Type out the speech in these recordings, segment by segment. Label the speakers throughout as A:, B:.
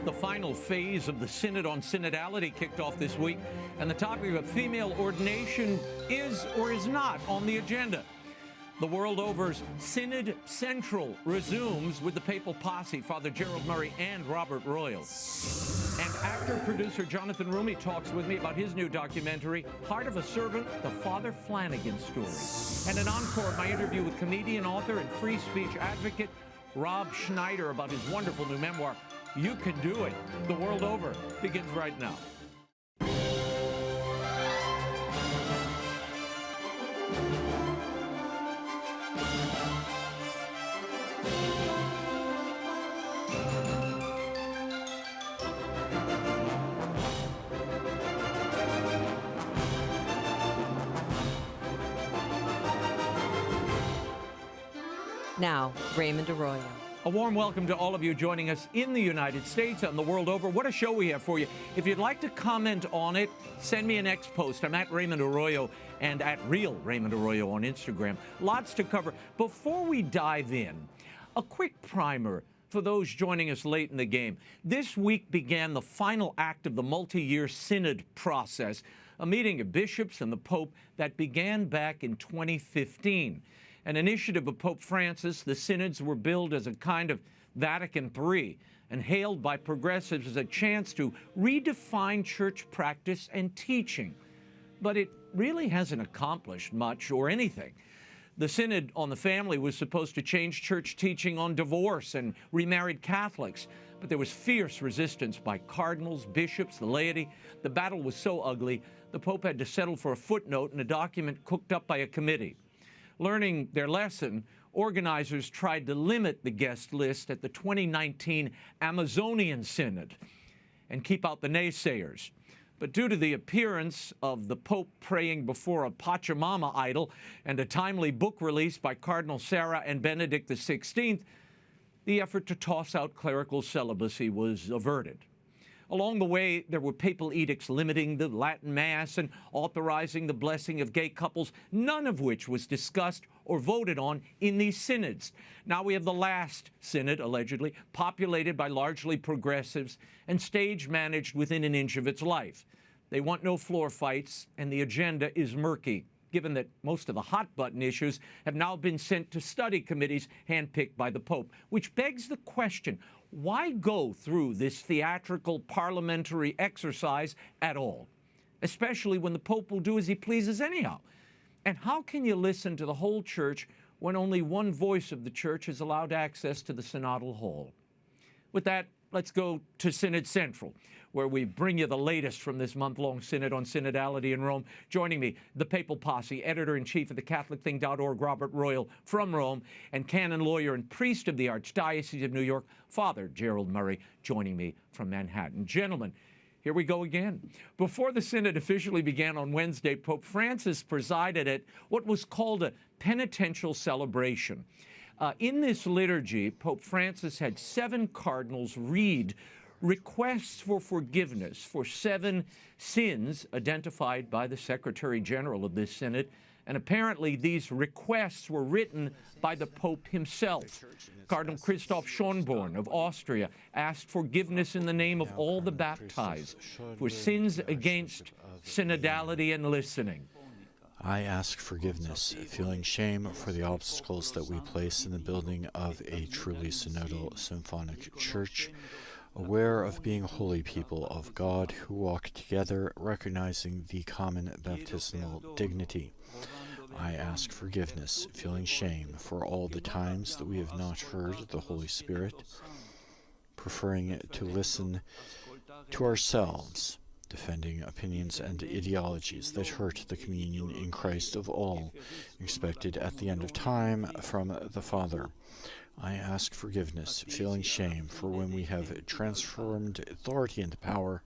A: The final phase of the Synod on Synodality kicked off this week, and the topic of female ordination is or is not on the agenda. The world over's Synod Central resumes with the papal posse, Father Gerald Murray and Robert Royal. And actor-producer Jonathan Roumie talks with me about his new documentary, Heart of a Servant, the Father Flanagan Story. And an encore of my interview with comedian, author, and free speech advocate Rob Schneider about his wonderful new memoir, You Can Do It. The World Over begins right now.
B: Now, Raymond Arroyo.
A: A warm welcome to all of you joining us in the United States and the world over. What a show we have for you. If you'd like to comment on it, send me an X post. I'm at Raymond Arroyo and at Real Raymond Arroyo on Instagram. Lots to cover. Before we dive in, a quick primer for those joining us late in the game. This week began the final act of the multi-year Synod process, a meeting of bishops and the Pope that began back in 2015. An initiative of Pope Francis, the synods were billed as a kind of Vatican III and hailed by progressives as a chance to redefine church practice and teaching. But it really hasn't accomplished much or anything. The Synod on the Family was supposed to change church teaching on divorce and remarried Catholics, but there was fierce resistance by cardinals, bishops, the laity. The battle was so ugly, the Pope had to settle for a footnote in a document cooked up by a committee. Learning their lesson, organizers tried to limit the guest list at the 2019 Amazonian Synod and keep out the naysayers. But due to the appearance of the Pope praying before a Pachamama idol and a timely book release by Cardinal Sarah and Benedict XVI, the effort to toss out clerical celibacy was averted. Along the way, there were papal edicts limiting the Latin Mass and authorizing the blessing of gay couples, none of which was discussed or voted on in these synods. Now we have the last synod, allegedly, populated by largely progressives and stage managed within an inch of its life. They want no floor fights, and the agenda is murky, given that most of the hot-button issues have now been sent to study committees handpicked by the Pope, which begs the question, why go through this theatrical parliamentary exercise at all, especially when the Pope will do as he pleases anyhow? And how can you listen to the whole church when only one voice of the church is allowed access to the synodal hall? With that, let's go to Synod Central, where we bring you the latest from this month-long Synod on Synodality in Rome. Joining me, the Papal Posse, editor-in-chief of thecatholicthing.org, Robert Royal from Rome, and canon lawyer and priest of the Archdiocese of New York, Father Gerald Murray, joining me from Manhattan. Gentlemen, here we go again. Before the Synod officially began on Wednesday, Pope Francis presided at what was called a penitential celebration. In this liturgy, Pope Francis had 7 cardinals read requests for forgiveness for 7 sins identified by the Secretary General of this Synod, and apparently these requests were written by the Pope himself. Cardinal Christoph Schönborn of Austria asked forgiveness in the name of all the baptized for sins against synodality and listening.
C: I ask forgiveness, feeling shame for the obstacles that we place in the building of a truly synodal symphonic church, aware of being holy people of God who walk together, recognizing the common baptismal dignity. I ask forgiveness, feeling shame for all the times that we have not heard the Holy Spirit, preferring to listen to ourselves, defending opinions and ideologies that hurt the communion in Christ of all, expected at the end of time from the Father. I ask forgiveness, feeling shame for when we have transformed authority into power,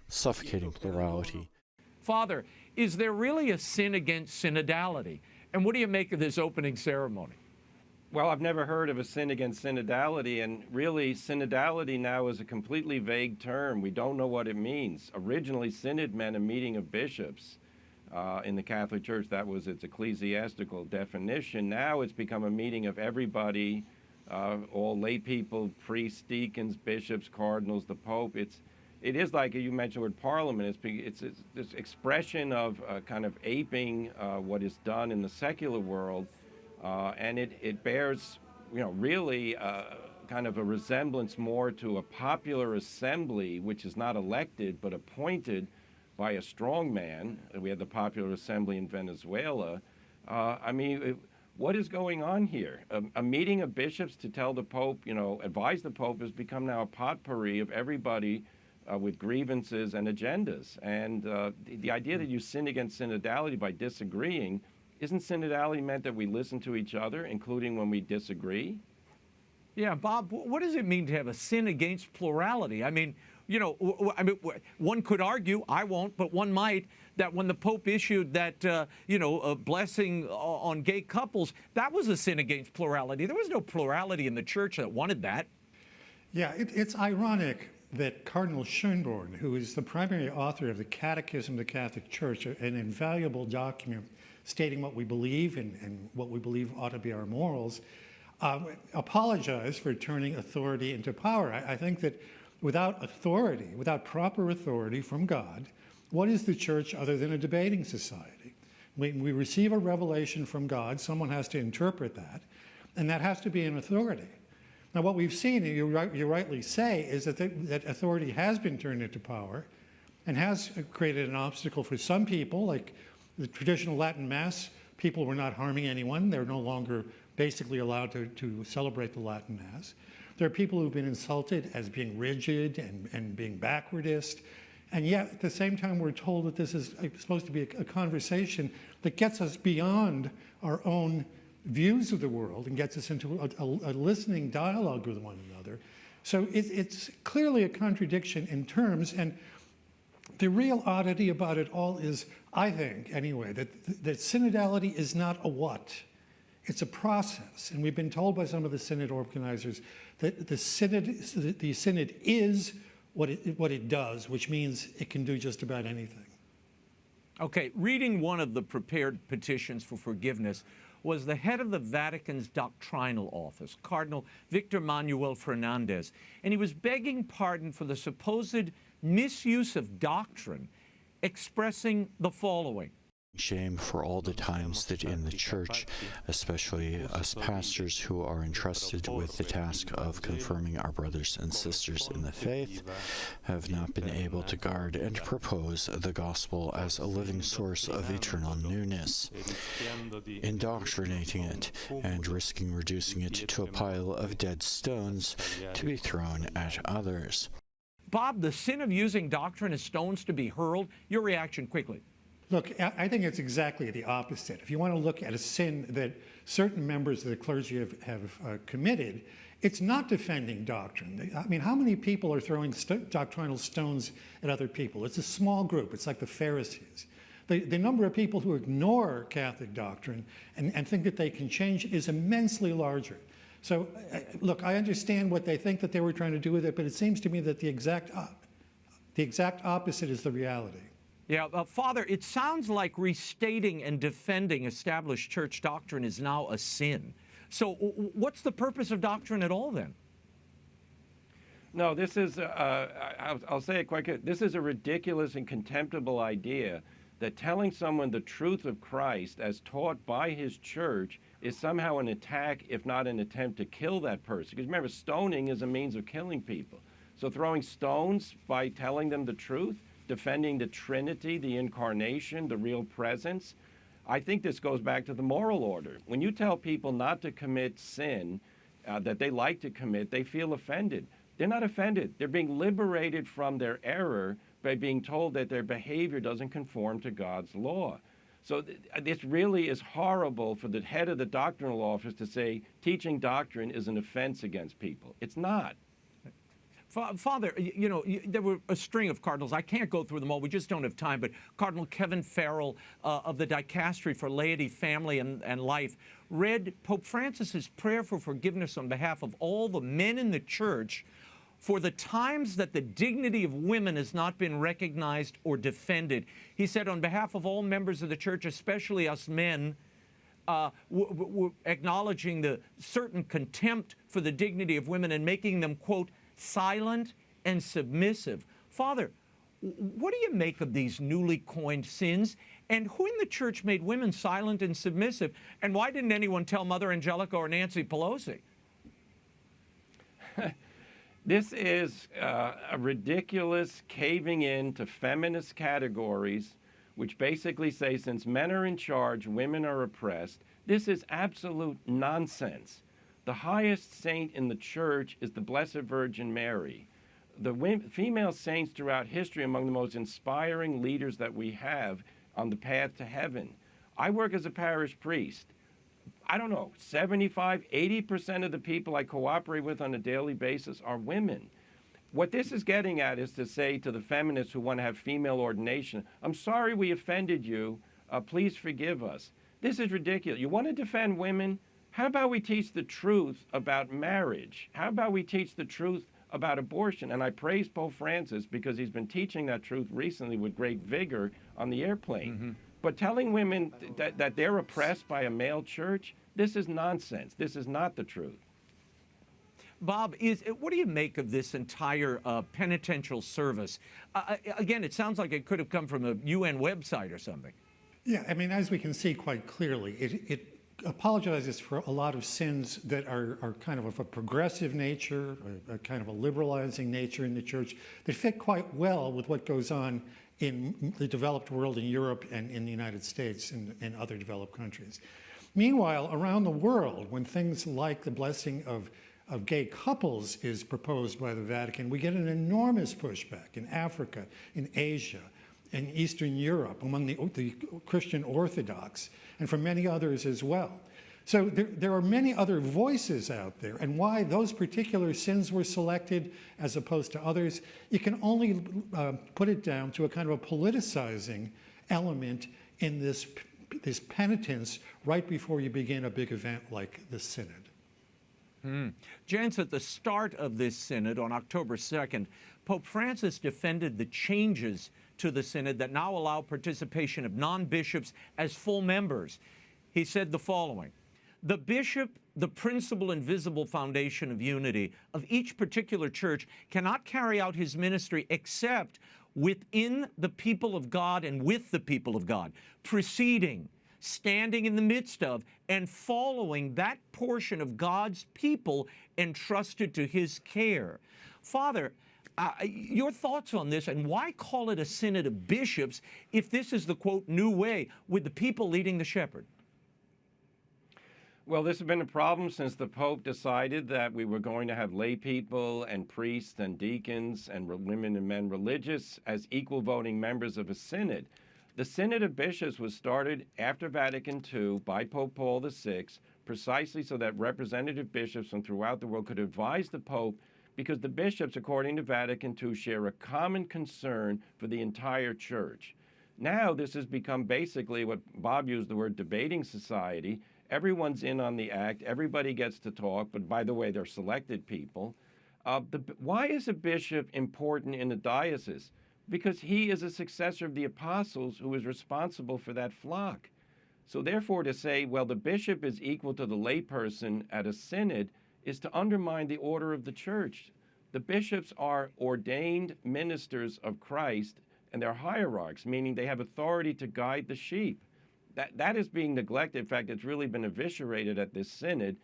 C: suffocating plurality.
A: Father, is there really a sin against synodality? And what do you make of this opening ceremony?
D: Well, I've never heard of a sin against synodality, and really synodality now is a completely vague term. We don't know what it means. Originally, synod meant a meeting of bishops. In the Catholic Church, that was its ecclesiastical definition. Now it's become a meeting of everybody all lay people, priests, deacons, bishops, cardinals, the Pope. It is like you mentioned with Parliament. It's this expression of kind of aping what is done in the secular world, and it bears, really kind of a resemblance more to a popular assembly, which is not elected but appointed by a strong man. We had the popular assembly in Venezuela. What is going on here? A meeting of bishops to tell the Pope, advise the Pope has become now a potpourri of everybody with grievances and agendas. And the idea that you sin against synodality by disagreeing, isn't synodality meant that we listen to each other, including when we disagree?
A: Yeah, Bob, what does it mean to have a sin against plurality? I mean, one could argue, I won't, but one might, that when the Pope issued that, a blessing on gay couples, that was a sin against plurality. There was no plurality in the church that wanted that.
E: Yeah, it's ironic that Cardinal Schönborn, who is the primary author of the Catechism of the Catholic Church, an invaluable document stating what we believe and what we believe ought to be our morals, apologized for turning authority into power. I think that without authority, without proper authority from God, what is the church other than a debating society? When we receive a revelation from God, someone has to interpret that, and that has to be an authority. Now, what we've seen, and you rightly say, is that that authority has been turned into power and has created an obstacle for some people, like the traditional Latin Mass. People were not harming anyone. They're no longer basically allowed to celebrate the Latin Mass. There are people who've been insulted as being rigid and being backwardist. And yet, at the same time, we're told that this is supposed to be a conversation that gets us beyond our own views of the world and gets us into a listening dialogue with one another. So it's clearly a contradiction in terms, and the real oddity about it all is, I think, anyway, that synodality is not a what. It's a process, and we've been told by some of the synod organizers that the synod is what it does, which means it can do just about anything.
A: Okay, reading one of the prepared petitions for forgiveness was the head of the Vatican's doctrinal office, Cardinal Victor Manuel Fernandez, and he was begging pardon for the supposed misuse of doctrine, expressing the following.
C: Shame for all the times that in the church, especially us pastors who are entrusted with the task of confirming our brothers and sisters in the faith, have not been able to guard and propose the gospel as a living source of eternal newness, indoctrinating it and risking reducing it to a pile of dead stones to be thrown at others.
A: Bob, the sin of using doctrine as stones to be hurled, your reaction quickly.
E: Look, I think it's exactly the opposite. If you want to look at a sin that certain members of the clergy have committed, it's not defending doctrine. I mean, how many people are throwing doctrinal stones at other people? It's a small group. It's like the Pharisees. The number of people who ignore Catholic doctrine and think that they can change is immensely larger. So, look, I understand what they think that they were trying to do with it, but it seems to me that the exact opposite is the reality.
A: Yeah, Father, it sounds like restating and defending established church doctrine is now a sin. So what's the purpose of doctrine at all then?
D: No, this is, I'll say it quite quick. This is a ridiculous and contemptible idea that telling someone the truth of Christ as taught by his church is somehow an attack, if not an attempt to kill that person. Because remember, stoning is a means of killing people. So throwing stones by telling them the truth, defending the Trinity, the Incarnation, the real presence, I think this goes back to the moral order. When you tell people not to commit sin that they like to commit, they feel offended. They're not offended. They're being liberated from their error by being told that their behavior doesn't conform to God's law. So this really is horrible for the head of the doctrinal office to say teaching doctrine is an offense against people. It's not.
A: Father, there were a string of cardinals. I can't go through them all. We just don't have time. But Cardinal Kevin Farrell of the Dicastery for Laity, Family, and Life read Pope Francis's prayer for forgiveness on behalf of all the men in the church for the times that the dignity of women has not been recognized or defended. He said, on behalf of all members of the church, especially us men, acknowledging the certain contempt for the dignity of women and making them, quote, silent and submissive. Father, what do you make of these newly coined sins? And who in the church made women silent and submissive? And why didn't anyone tell Mother Angelica or Nancy Pelosi?
D: This is a ridiculous caving in to feminist categories, which basically say since men are in charge, women are oppressed. This is absolute nonsense. The highest saint in the church is the Blessed Virgin Mary. The female saints throughout history among the most inspiring leaders that we have on the path to heaven. I work as a parish priest. I don't know, 75, 80% of the people I cooperate with on a daily basis are women. What this is getting at is to say to the feminists who want to have female ordination, I'm sorry we offended you, please forgive us. This is ridiculous. You want to defend women? How about we teach the truth about marriage? How about we teach the truth about abortion? And I praise Pope Francis because he's been teaching that truth recently with great vigor on the airplane. Mm-hmm. But telling women that they're oppressed by a male church, this is nonsense. This is not the truth.
A: Bob, what do you make of this entire penitential service? Again, it sounds like it could have come from a UN website or something.
E: Yeah, I mean, as we can see quite clearly, it apologizes for a lot of sins that are kind of a progressive nature, a kind of a liberalizing nature in the church that fit quite well with what goes on in the developed world, in Europe and in the United States and other developed countries. Meanwhile, around the world, when things like the blessing of gay couples is proposed by the Vatican, we get an enormous pushback in Africa, in Asia, in Eastern Europe, among the Christian Orthodox, and from many others as well. So there are many other voices out there, and why those particular sins were selected as opposed to others, you can only put it down to a kind of a politicizing element in this penitence right before you begin a big event like the Synod.
A: Jens, at the start of this Synod on October 2nd, Pope Francis defended the changes to the Synod that now allow participation of non-bishops as full members. He said the following: the bishop, the principal and visible foundation of unity of each particular church, cannot carry out his ministry except within the people of God and with the people of God, preceding, standing in the midst of, and following that portion of God's people entrusted to his care. Father, your thoughts on this, and why call it a synod of bishops if this is the, quote, new way with the people leading the shepherd?
D: Well, this has been a problem since the Pope decided that we were going to have lay people and priests and deacons and women and men religious as equal voting members of a synod. The Synod of Bishops was started after Vatican II by Pope Paul VI, precisely so that representative bishops from throughout the world could advise the Pope, because the bishops, according to Vatican II, share a common concern for the entire church. Now this has become basically what Bob used the word debating society. Everyone's in on the act. Everybody gets to talk, but by the way, they're selected people. Why is a bishop important in a diocese? Because he is a successor of the apostles who is responsible for that flock. So therefore to say, well, the bishop is equal to the layperson at a synod is to undermine the order of the church. The bishops are ordained ministers of Christ, and they're hierarchs, meaning they have authority to guide the sheep. That is being neglected. In fact, it's really been eviscerated at this synod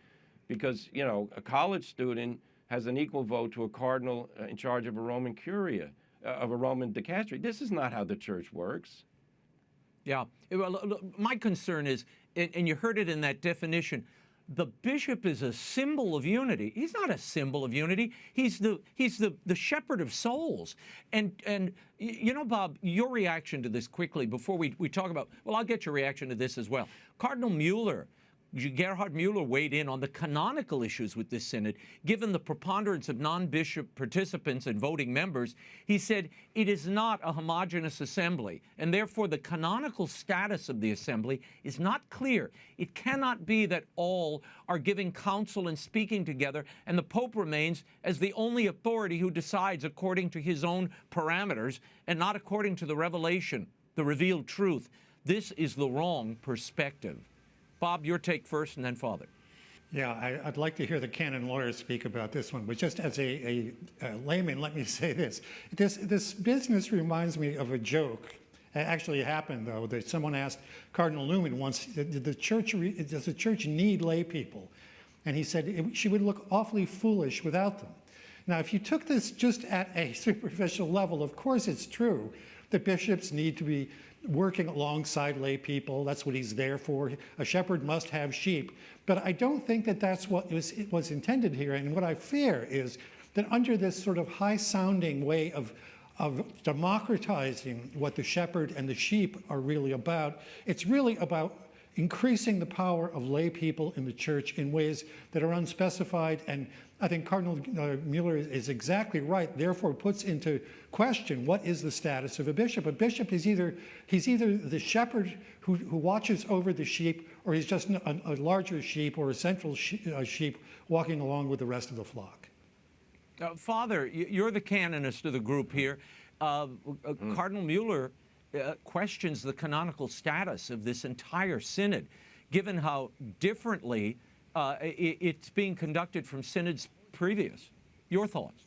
D: because, you know, a college student has an equal vote to a cardinal in charge of a Roman curia, of a Roman dicastery. This is not how the church works.
A: Yeah. Well, my concern is, and you heard it in that definition, the bishop is a symbol of unity. He's not a symbol of unity. He's the shepherd of souls. And you know, Bob, your reaction to this quickly before we talk about, well, I'll get your reaction to this as well. Cardinal Mueller, Gerhard Mueller weighed in on the canonical issues with this synod. Given the preponderance of non-bishop participants and voting members, he said it is not a homogeneous assembly, and therefore the canonical status of the assembly is not clear. It cannot be that all are giving counsel and speaking together, and the Pope remains as the only authority who decides according to his own parameters and not according to the revelation, the revealed truth. This is the wrong perspective. Bob, your take first, and then Father.
E: Yeah, I'd like to hear the canon lawyers speak about this one, but just as a layman, let me say this. This business reminds me of a joke. It actually happened, though, that someone asked Cardinal Newman once, does the church need lay people? And he said she would look awfully foolish without them. Now, if you took this just at a superficial level, of course it's true that bishops need to be working alongside lay people. That's what he's there for. A shepherd must have sheep. But I don't think that that's what was intended here. And what I fear is that under this sort of high-sounding way of democratizing what the shepherd and the sheep are really about, it's really about increasing the power of lay people in the church in ways that are unspecified. And I think Cardinal Mueller is exactly right, therefore puts into question what is the status of a bishop. A bishop is either the shepherd who watches over the sheep, or he's just a larger sheep or a central sheep walking along with the rest of the flock.
A: Father, you're the canonist of the group here. Cardinal Mueller questions the canonical status of this entire synod, given how differently it's being conducted from synods previous. Your thoughts?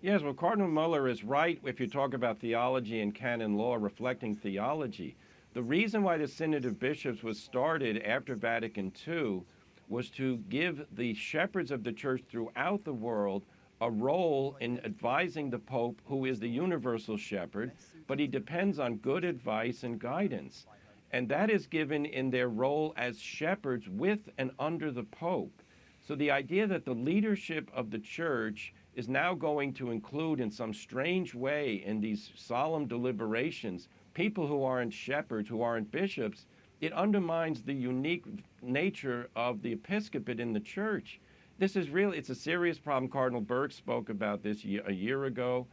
D: Yes, well, Cardinal Mueller is right if you talk about theology and canon law reflecting theology. The reason why the Synod of Bishops was started after Vatican II was to give the shepherds of the church throughout the world a role in advising the Pope, who is the universal shepherd, but he depends on good advice and guidance. And that is given in their role as shepherds with and under the Pope. So the idea that the leadership of the church is now going to include in some strange way in these solemn deliberations people who aren't shepherds, who aren't bishops, it undermines the unique nature of the episcopate in the church. This is really, it's a serious problem. Cardinal Burke spoke about this a year ago.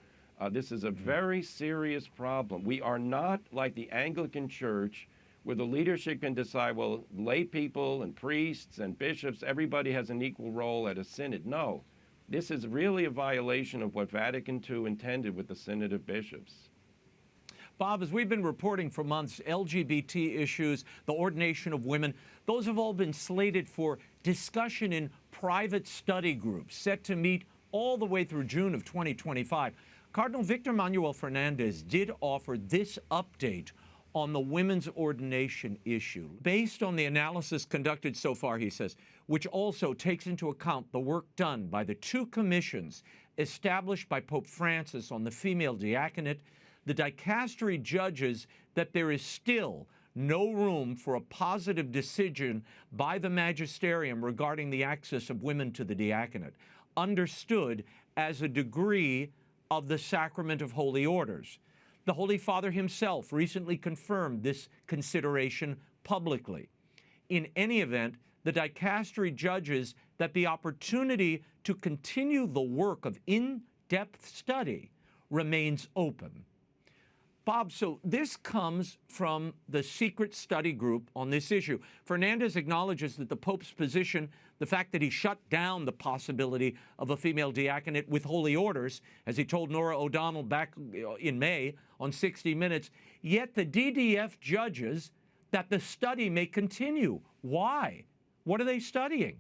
D: This is a very serious problem. We are not like the Anglican Church, where the leadership can decide, well, lay people and priests and bishops, everybody has an equal role at a synod. No, this is really a violation of what Vatican II intended with the Synod of Bishops.
A: Bob, as we've been reporting for months, LGBT issues, the ordination of women, those have all been slated for discussion in private study groups set to meet all the way through June of 2025. Cardinal Victor Manuel Fernandez did offer this update on the women's ordination issue. Based on the analysis conducted so far, he says, which also takes into account the work done by the two commissions established by Pope Francis on the female diaconate, the dicastery judges that there is still no room for a positive decision by the magisterium regarding the access of women to the diaconate, understood as a degree of the sacrament of holy orders. The Holy Father himself recently confirmed this consideration publicly. In any event, the dicastery judges that the opportunity to continue the work of in-depth study remains open. Bob, so this comes from the secret study group on this issue. Fernandez acknowledges that the Pope's position, the fact that he shut down the possibility of a female diaconate with holy orders, as he told Nora O'Donnell back in May on 60 Minutes, yet the DDF judges that the study may continue. Why? What are they studying?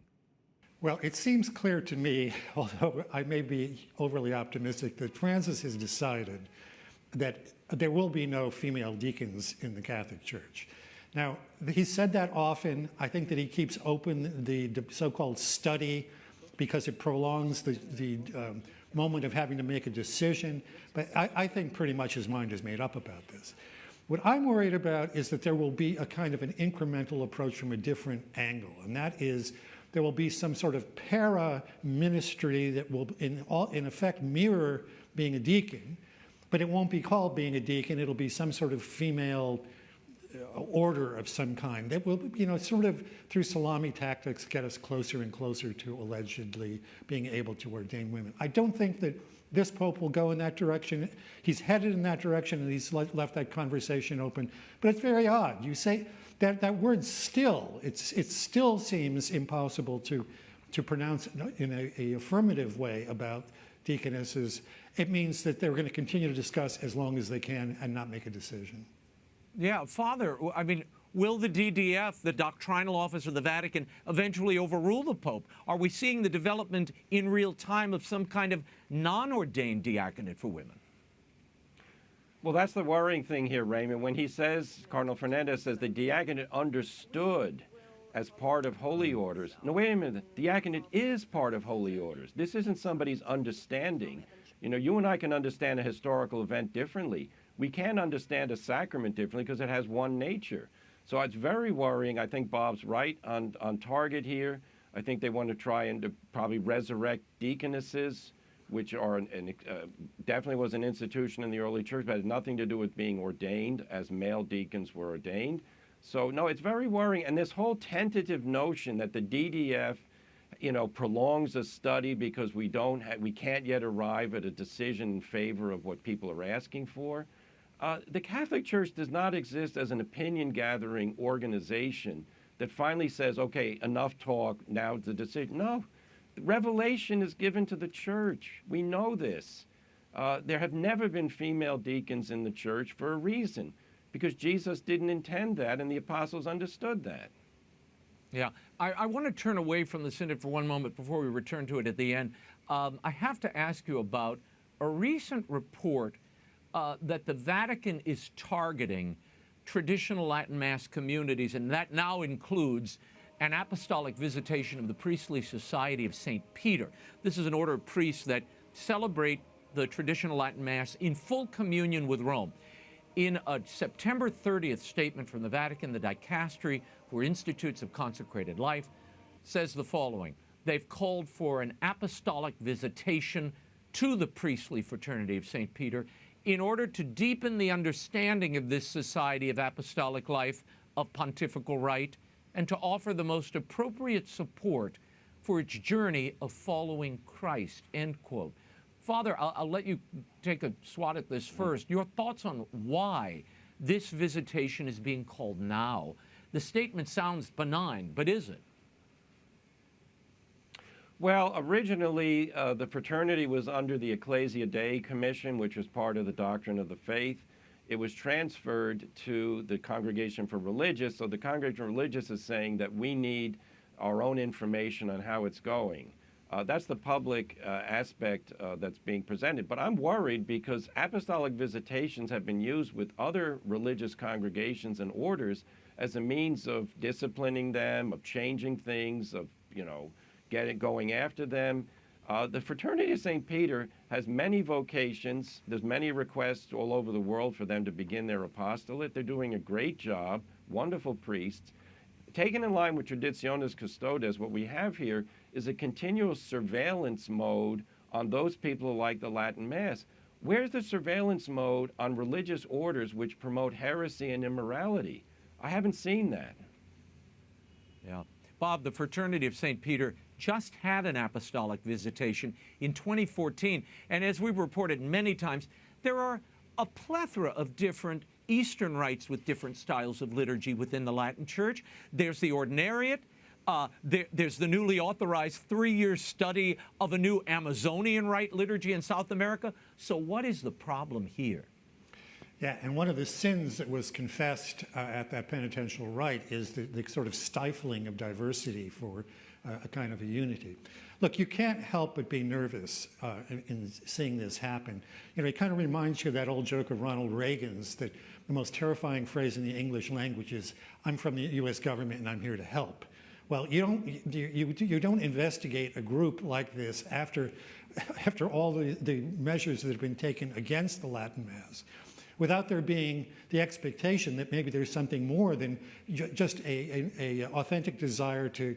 E: Well, it seems clear to me, although I may be overly optimistic, that Francis has decided that there will be no female deacons in the Catholic Church. Now, he said that often. I think that he keeps open the so-called study because it prolongs the moment of having to make a decision. But I think pretty much his mind is made up about this. What I'm worried about is that there will be a kind of an incremental approach from a different angle, and that is there will be some sort of para-ministry that will, in effect, mirror being a deacon, but it won't be called being a deacon. It'll be some sort of female order of some kind that will, sort of through salami tactics get us closer and closer to allegedly being able to ordain women. I don't think that this Pope will go in that direction. He's headed in that direction, and he's left that conversation open. But it's very odd. You say that word "still." It still seems impossible to pronounce in a affirmative way about deaconesses. It means that they're going to continue to discuss as long as they can and not make a decision.
A: Yeah, Father, I mean, Will the DDF, the doctrinal office of the Vatican, eventually overrule the Pope? Are we seeing the development in real time of some kind of non-ordained diaconate for women?
D: Well, that's the worrying thing here, Raymond. When he says, Cardinal Fernandez says, the diaconate understood as part of holy orders. No, wait a minute. The diaconate is part of holy orders. This isn't somebody's understanding. You know, you and I can understand a historical event differently. We can't understand a sacrament differently because it has one nature. So it's very worrying. I think Bob's right on target here. I think they want to try and probably resurrect deaconesses, which are definitely was an institution in the early church, but had nothing to do with being ordained as male deacons were ordained. So, no, it's very worrying. And this whole tentative notion that the DDF, you know, prolongs a study because we can't yet arrive at a decision in favor of what people are asking for. The Catholic Church does not exist as an opinion-gathering organization that finally says, okay, enough talk, now the decision. No, revelation is given to the Church. We know this. There have never been female deacons in the Church for a reason, because Jesus didn't intend that, and the apostles understood that.
A: Yeah, I want to turn away from the Synod for one moment before we return to it at the end. I have to ask you about a recent report that the Vatican is targeting traditional Latin Mass communities, and that now includes an apostolic visitation of the Priestly Society of St. Peter. This is an order of priests that celebrate the traditional Latin Mass in full communion with Rome. In a September 30th statement from the Vatican, the Dicastery for Institutes of Consecrated Life says the following. They've called for an apostolic visitation to the priestly fraternity of St. Peter in order to deepen the understanding of this society of apostolic life, of pontifical right, and to offer the most appropriate support for its journey of following Christ, end quote. Father, I'll let you take a swat at this first. Your thoughts on why this visitation is being called now? The statement sounds benign, but is it?
D: Well, originally, the fraternity was under the Ecclesia Dei Commission, which was part of the doctrine of the faith. It was transferred to the Congregation for Religious, so the Congregation for Religious is saying that we need our own information on how it's going. That's the public aspect that's being presented. But I'm worried because apostolic visitations have been used with other religious congregations and orders as a means of disciplining them, of changing things, of, going after them. The Fraternity of St. Peter has many vocations. There's many requests all over the world for them to begin their apostolate. They're doing a great job, wonderful priests. Taken in line with Traditionis Custodes, what we have here is a continual surveillance mode on those people who like the Latin Mass. Where's the surveillance mode on religious orders which promote heresy and immorality? I haven't seen that.
A: Yeah. Bob, the Fraternity of St. Peter just had an apostolic visitation in 2014. And as we've reported many times, there are a plethora of different Eastern rites with different styles of liturgy within the Latin Church. There's the Ordinariate. There's the newly authorized 3-year study of a new Amazonian rite liturgy in South America. So what is the problem here?
E: Yeah, and one of the sins that was confessed at that penitential rite is the sort of stifling of diversity for a kind of a unity. Look, you can't help but be nervous in seeing this happen. It kind of reminds you of that old joke of Ronald Reagan's that the most terrifying phrase in the English language is, "I'm from the U.S. government and I'm here to help." Well, you don't investigate a group like this after all the measures that have been taken against the Latin Mass, without there being the expectation that maybe there's something more than just a authentic desire to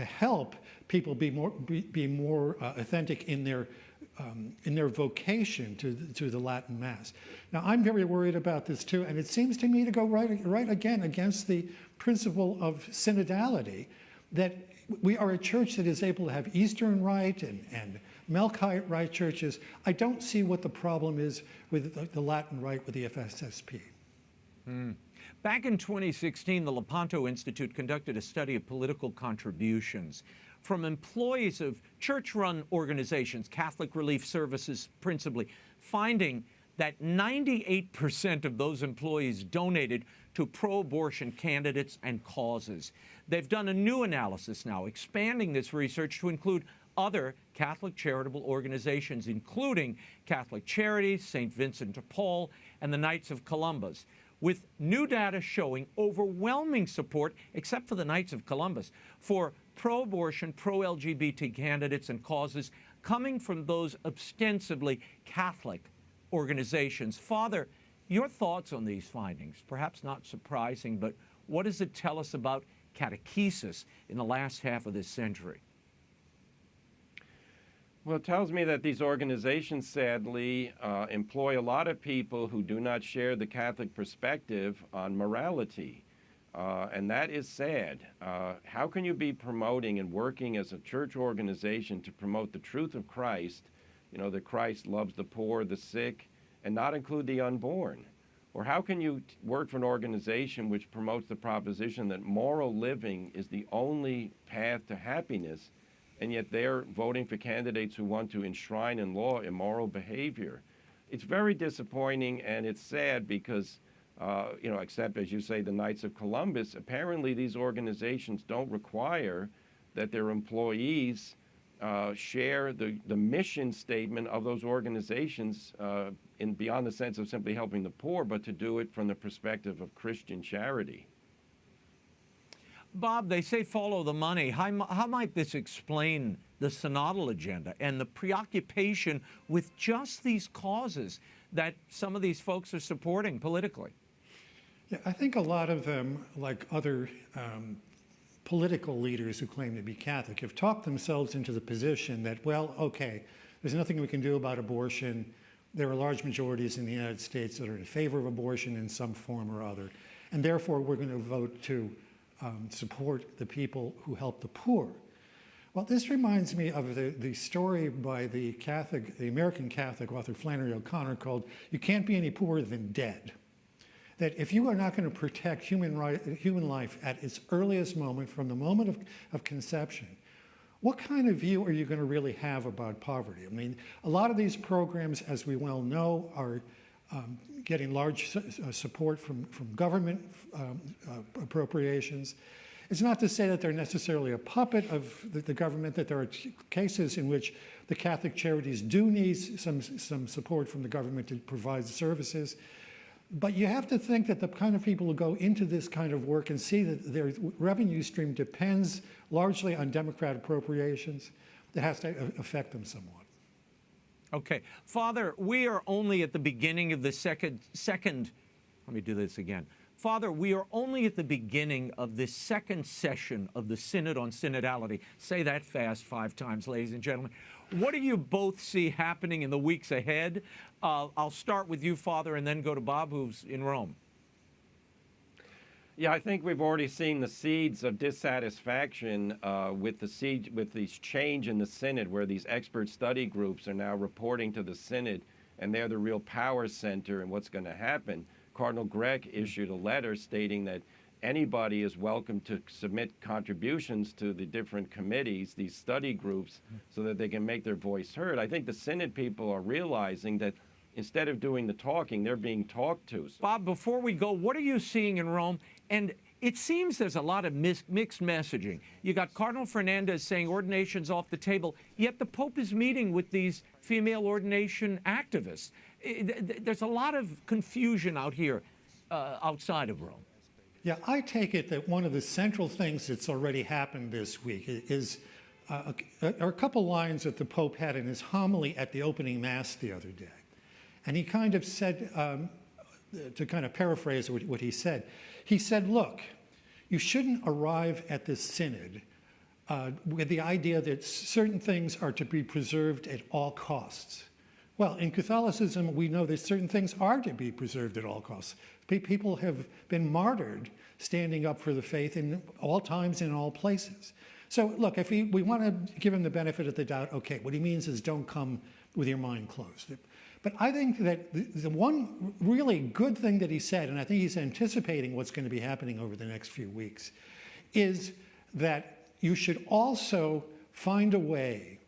E: help people be more authentic in their vocation to the Latin Mass. Now, I'm very worried about this too, and it seems to me to go right again against the principle of synodality, that we are a church that is able to have Eastern Rite and Melkite Rite churches. I don't see what the problem is with the Latin Rite with the FSSP.
A: Back in 2016, the Lepanto Institute conducted a study of political contributions from employees of church-run organizations, Catholic Relief Services principally, finding that 98% of those employees donated to pro-abortion candidates and causes. They've done a new analysis now, expanding this research to include other Catholic charitable organizations, including Catholic Charities, St. Vincent de Paul, and the Knights of Columbus, with new data showing overwhelming support, except for the Knights of Columbus, for pro-abortion, pro-LGBT candidates and causes coming from those ostensibly Catholic organizations. Father, your thoughts on these findings? Perhaps not surprising, but what does it tell us about catechesis in the last half of this century?
D: Well, it tells me that these organizations, sadly, employ a lot of people who do not share the Catholic perspective on morality. And that is sad. How can you be promoting and working as a church organization to promote the truth of Christ, that Christ loves the poor, the sick, and not include the unborn? Or how can you work for an organization which promotes the proposition that moral living is the only path to happiness, and yet they're voting for candidates who want to enshrine in law immoral behavior? It's very disappointing, and it's sad because, except, as you say, the Knights of Columbus, apparently these organizations don't require that their employees share the mission statement of those organizations in beyond the sense of simply helping the poor, but to do it from the perspective of Christian charity.
A: Bob, they say follow the money. How might this explain the synodal agenda and the preoccupation with just these causes that some of these folks are supporting politically?
E: Yeah, I think a lot of them, like other political leaders who claim to be Catholic, have talked themselves into the position that, well, okay, there's nothing we can do about abortion. There are large majorities in the United States that are in favor of abortion in some form or other, and therefore we're going to vote to support the people who help the poor. Well, this reminds me of the story by the American Catholic author Flannery O'Connor called "You Can't Be Any Poorer Than Dead." That if you are not going to protect human life at its earliest moment, from the moment of conception, what kind of view are you going to really have about poverty? I mean, a lot of these programs, as we well know, are getting large support from government appropriations. It's not to say that they're necessarily a puppet of the government, that there are cases in which the Catholic Charities do need some support from the government to provide services. But you have to think that the kind of people who go into this kind of work and see that their revenue stream depends largely on Democrat appropriations, that has to affect them somewhat.
A: Okay. Father, we are only at the beginning of the second, let me do this again. Father, we are only at the beginning of this second session of the Synod on Synodality. Say that fast 5 times, ladies and gentlemen. What do you both see happening in the weeks ahead? I'll start with you, Father, and then go to Bob, who's in Rome.
D: Yeah, I think we've already seen the seeds of dissatisfaction with this change in the Synod, where these expert study groups are now reporting to the Synod, and they're the real power center in what's going to happen. Cardinal Grech issued a letter stating that anybody is welcome to submit contributions to the different committees, these study groups, so that they can make their voice heard. I think the Synod people are realizing that instead of doing the talking, they're being talked to.
A: Bob, before we go, what are you seeing in Rome? And it seems there's a lot of mixed messaging. You got Cardinal Fernandez saying ordination's off the table, yet the Pope is meeting with these female ordination activists. There's a lot of confusion out here outside of Rome.
E: Yeah, I take it that one of the central things that's already happened this week is are a couple lines that the Pope had in his homily at the opening Mass the other day. And he kind of said, to kind of paraphrase what he said, look, you shouldn't arrive at this synod with the idea that certain things are to be preserved at all costs. Well, in Catholicism, we know that certain things are to be preserved at all costs. People have been martyred standing up for the faith in all times, in all places. So look, if we want to give him the benefit of the doubt, okay, what he means is don't come with your mind closed. But I think that the one really good thing that he said, and I think he's anticipating what's going to be happening over the next few weeks, is that you should also find a way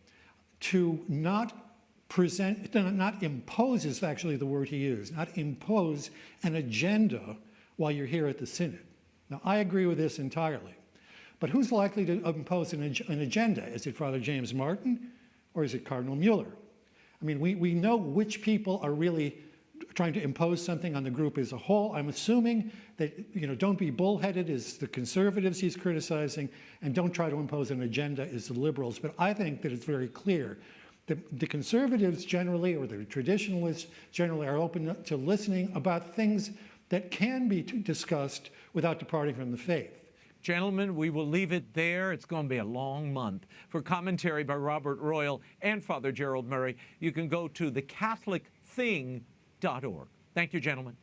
E: to not impose is actually the word he used, not impose an agenda while you're here at the Synod. Now, I agree with this entirely. But who's likely to impose an agenda? Is it Father James Martin or is it Cardinal Mueller? I mean, we know which people are really trying to impose something on the group as a whole. I'm assuming that, don't be bullheaded is the conservatives he's criticizing, and don't try to impose an agenda is the liberals. But I think that it's very clear that the conservatives generally, or the traditionalists generally, are open to listening about things that can be discussed without departing from the faith.
A: Gentlemen, we will leave it there. It's going to be a long month. For commentary by Robert Royal and Father Gerald Murray, you can go to thecatholicthing.org. Thank you, gentlemen.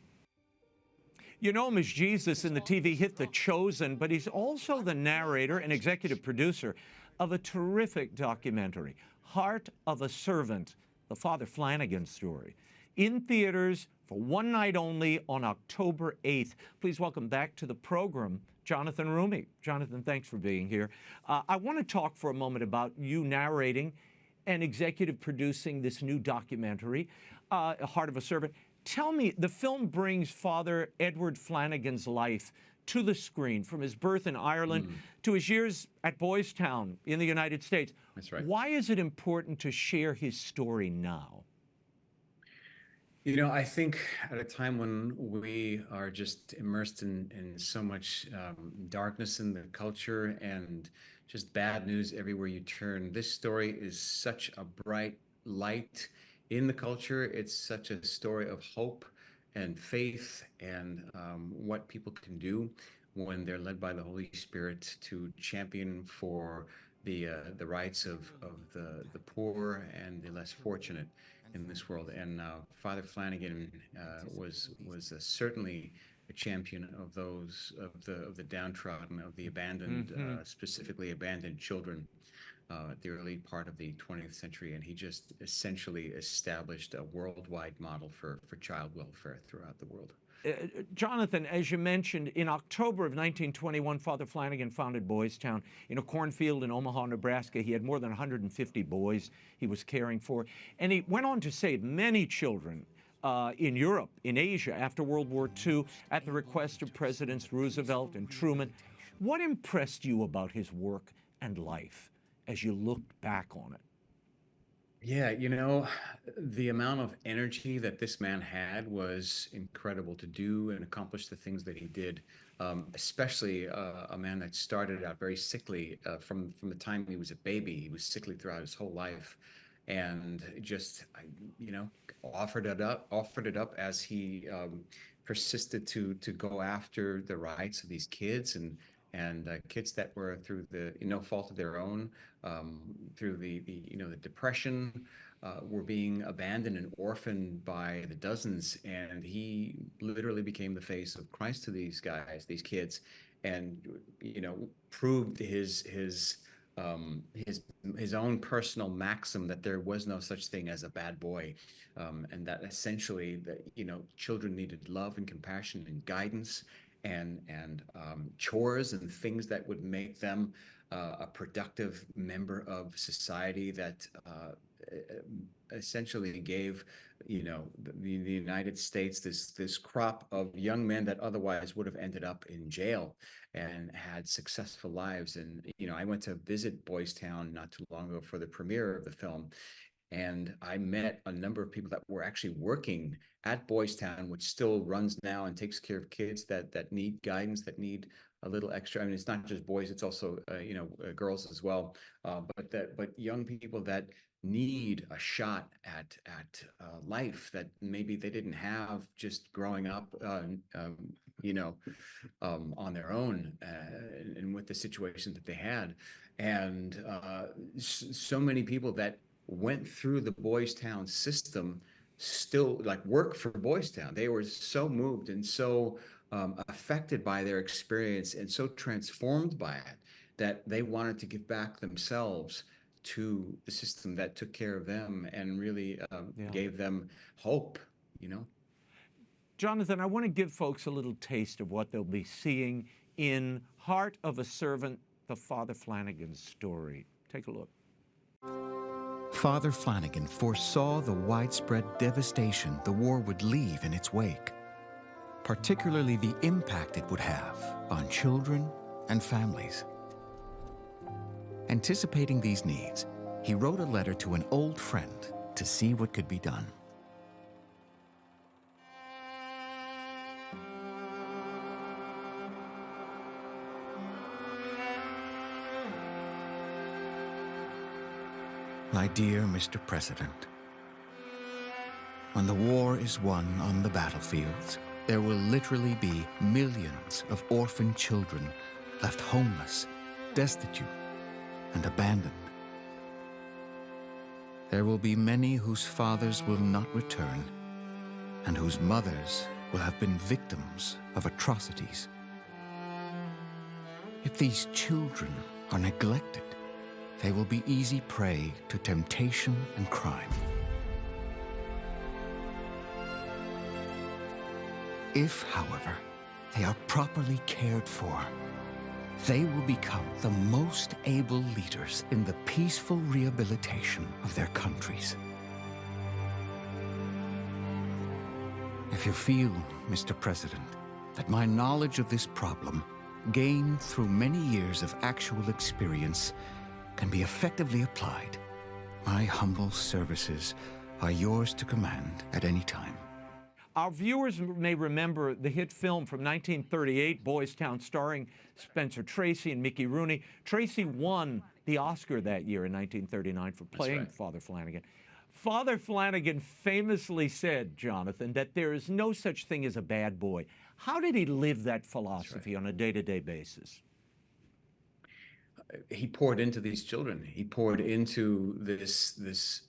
A: You know him as Jesus in the TV hit The Chosen, but he's also the narrator and executive producer of a terrific documentary, Heart of a Servant, the Father Flanagan story. In theaters for one night only on October 8th. Please welcome back to the program, Jonathan Roumie. Jonathan, thanks for being here. I want to talk for a moment about you narrating and executive producing this new documentary, Heart of a Servant. Tell me, the film brings Father Edward Flanagan's life to the screen, from his birth in Ireland to his years at Boys Town in the United States.
F: That's right.
A: Why is it important to share his story now?
F: I think at a time when we are just immersed in so much darkness in the culture and just bad news everywhere you turn, this story is such a bright light in the culture. It's such a story of hope and faith and what people can do when they're led by the Holy Spirit to champion for the rights of the poor and the less fortunate in this world. And Father Flanagan was certainly a champion of those of the downtrodden, of the abandoned, specifically abandoned children, at the early part of the 20th century, and he just essentially established a worldwide model for child welfare throughout the world.
A: Jonathan, as you mentioned, in October of 1921, Father Flanagan founded Boys Town in a cornfield in Omaha, Nebraska. He had more than 150 boys he was caring for, and he went on to save many children in Europe, in Asia, after World War II, at the request of Presidents Roosevelt and Truman. What impressed you about his work and life as you looked back on it?
F: Yeah, the amount of energy that this man had was incredible to do and accomplish the things that he did, especially a man that started out very sickly from the time he was a baby. He was sickly throughout his whole life, and just, offered it up as he persisted to go after the rights of these kids and kids that were, through the no fault of their own, through the depression, were being abandoned and orphaned by the dozens. And he literally became the face of Christ to these guys, these kids, and proved his own personal maxim that there was no such thing as a bad boy, and that essentially children needed love and compassion and guidance and chores and things that would make them a productive member of society, that essentially gave the United States this crop of young men that otherwise would have ended up in jail and had successful lives. And I went to visit Boys Town not too long ago for the premiere of the film, and I met a number of people that were actually working at Boys Town, which still runs now and takes care of kids that need guidance, that need a little extra. I mean, it's not just boys; it's also girls as well. But young people that need a shot at life that maybe they didn't have just growing up, on their own, and with the situation that they had, and so many people that went through the Boys Town system still work for Boys Town. They were so moved and so affected by their experience and so transformed by it that they wanted to give back themselves to the system that took care of them and really gave them hope,
A: Jonathan, I want to give folks a little taste of what they'll be seeing in Heart of a Servant, the Father Flanagan story. Take a look.
G: Father Flanagan foresaw the widespread devastation the war would leave in its wake. particularly the impact it would have on children and families. Anticipating these needs, he wrote a letter to an old friend to see what could be done. My dear Mr. President, when the war is won on the battlefields, there will literally be millions of orphan children left homeless, destitute, and abandoned. There will be many whose fathers will not return and whose mothers will have been victims of atrocities. If these children are neglected, they will be easy prey to temptation and crime. If, however, they are properly cared for, they will become the most able leaders in the peaceful rehabilitation of their countries. If you feel, Mr. President, that my knowledge of this problem, gained through many years of actual experience, can be effectively applied, my humble services are yours to command at any time.
A: Our viewers may remember the hit film from 1938, Boys Town, starring Spencer Tracy and Mickey Rooney. Tracy won the Oscar that year in 1939 for playing Father Flanagan. Father Flanagan famously said, Jonathan, that there is no such thing as a bad boy. How did he live that philosophy on a day-to-day basis?
F: He poured into these children. He poured into this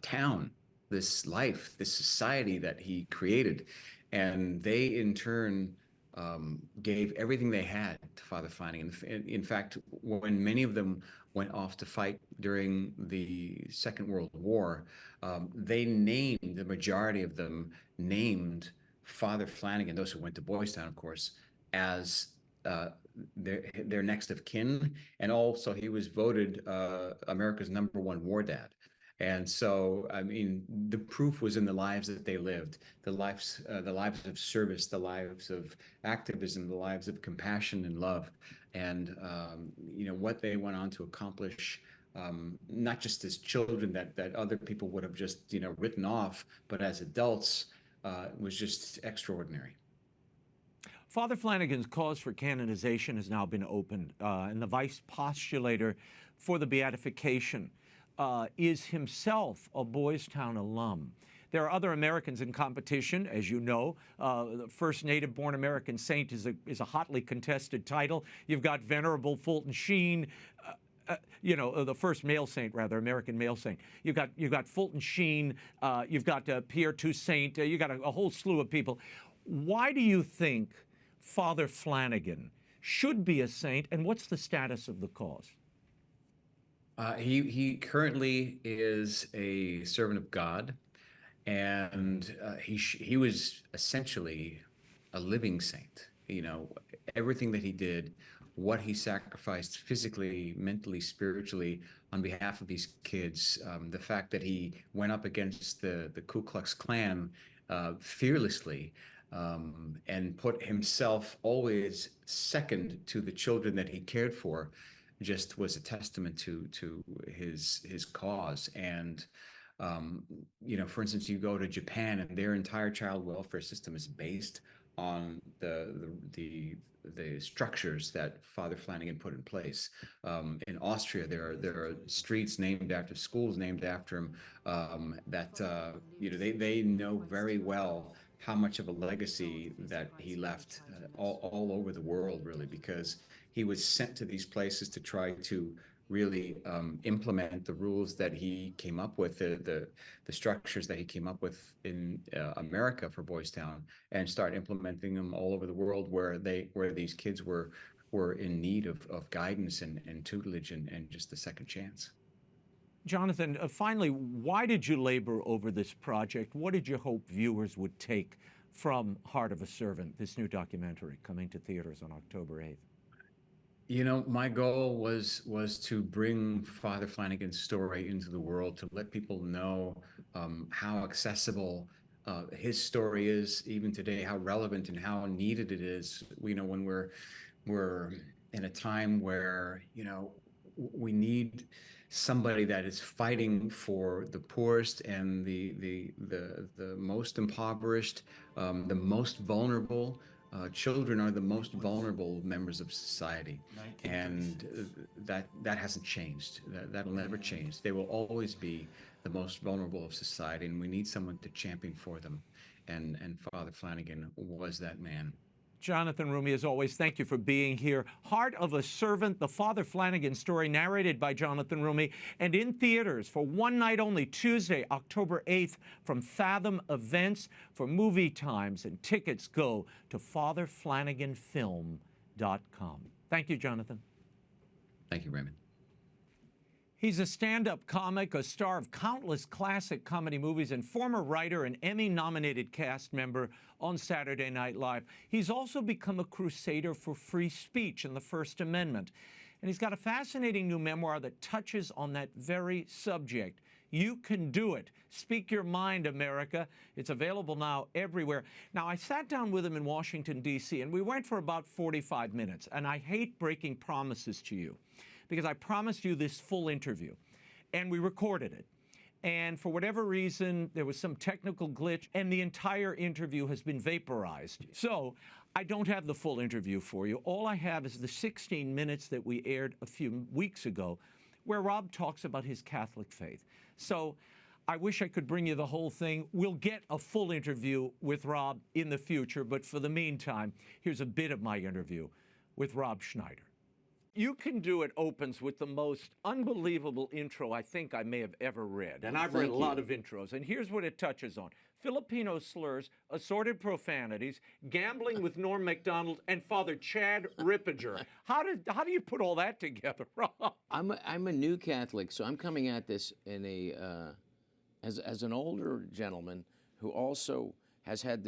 F: town, this life, this society that he created, and they in turn gave everything they had to Father Flanagan. In fact, when many of them went off to fight during the Second World War, they named, the majority of them named Father Flanagan, those who went to Boys Town, of course, as their next of kin, and also he was voted America's #1 war dad. And so, I mean, the proof was in the lives that they lived, the lives of service, the lives of activism, the lives of compassion and love, and you know what they went on to accomplish. Not just as children that other people would have just written off, but as adults, was just extraordinary.
A: Father Flanagan's cause for canonization has now been opened, and the vice postulator for the beatification is himself a Boys Town alum. There are other Americans in competition, as you know. The first native-born American saint is a hotly contested title. You've got Venerable Fulton Sheen, the first male saint, rather, American male saint. You've got Fulton Sheen, you've got Pierre Toussaint, you've got a whole slew of people. Why do you think Father Flanagan should be a saint, and what's the status of the cause?
F: He currently is a servant of God, and he was essentially a living saint. Everything that he did, what he sacrificed physically, mentally, spiritually on behalf of these kids, the fact that he went up against the Ku Klux Klan fearlessly, and put himself always second to the children that he cared for, just was a testament to his cause. And for instance, you go to Japan and their entire child welfare system is based on the structures that Father Flanagan put in place. In Austria, there are streets named after, schools named after him, that they know very well how much of a legacy that he left all over the world, really, because he was sent to these places to try to really implement the rules that he came up with, the structures that he came up with in America for Boys Town, and start implementing them all over the world where these kids were in need of guidance and tutelage and just a second chance.
A: Jonathan, finally, why did you labor over this project? What did you hope viewers would take from Heart of a Servant, this new documentary coming to theaters on October 8th?
F: My goal was to bring Father Flanagan's story into the world, to let people know how accessible his story is even today, how relevant and how needed it is. When we're in a time where we need somebody that is fighting for the poorest and the most impoverished, the most vulnerable. Children are the most vulnerable members of society, and that hasn't changed. That'll never change. They will always be the most vulnerable of society, and we need someone to champion for them. And Father Flanagan was that man.
A: Jonathan Roumie, as always, thank you for being here. Heart of a Servant, the Father Flanagan story, narrated by Jonathan Roumie, and in theaters for one night only, Tuesday, October 8th, from Fathom Events. For movie times and tickets, go to fatherflanaganfilm.com. Thank you, Jonathan.
F: Thank you, Raymond.
A: He's a stand-up comic, a star of countless classic comedy movies, and former writer and Emmy-nominated cast member on Saturday Night Live. He's also become a crusader for free speech and the First Amendment. And he's got a fascinating new memoir that touches on that very subject. You Can Do It. Speak Your Mind, America. It's available now everywhere. Now, I sat down with him in Washington, D.C., and we went for about 45 minutes. And I hate breaking promises to you, because I promised you this full interview, and we recorded it. And for whatever reason, there was some technical glitch, and the entire interview has been vaporized. So I don't have the full interview for you. All I have is the 16 minutes that we aired a few weeks ago, where Rob talks about his Catholic faith. So I wish I could bring you the whole thing. We'll get a full interview with Rob in the future, but for the meantime, here's a bit of my interview with Rob Schneider. You Can Do It opens with the most unbelievable intro I think I may have ever read. And I've read a lot of intros. And here's what it touches on: Filipino slurs, assorted profanities, gambling with Norm Macdonald, and Father Chad Rippinger. How do you put all that together, Rob?
H: I'm a new Catholic, so I'm coming at this in as an older gentleman who also has had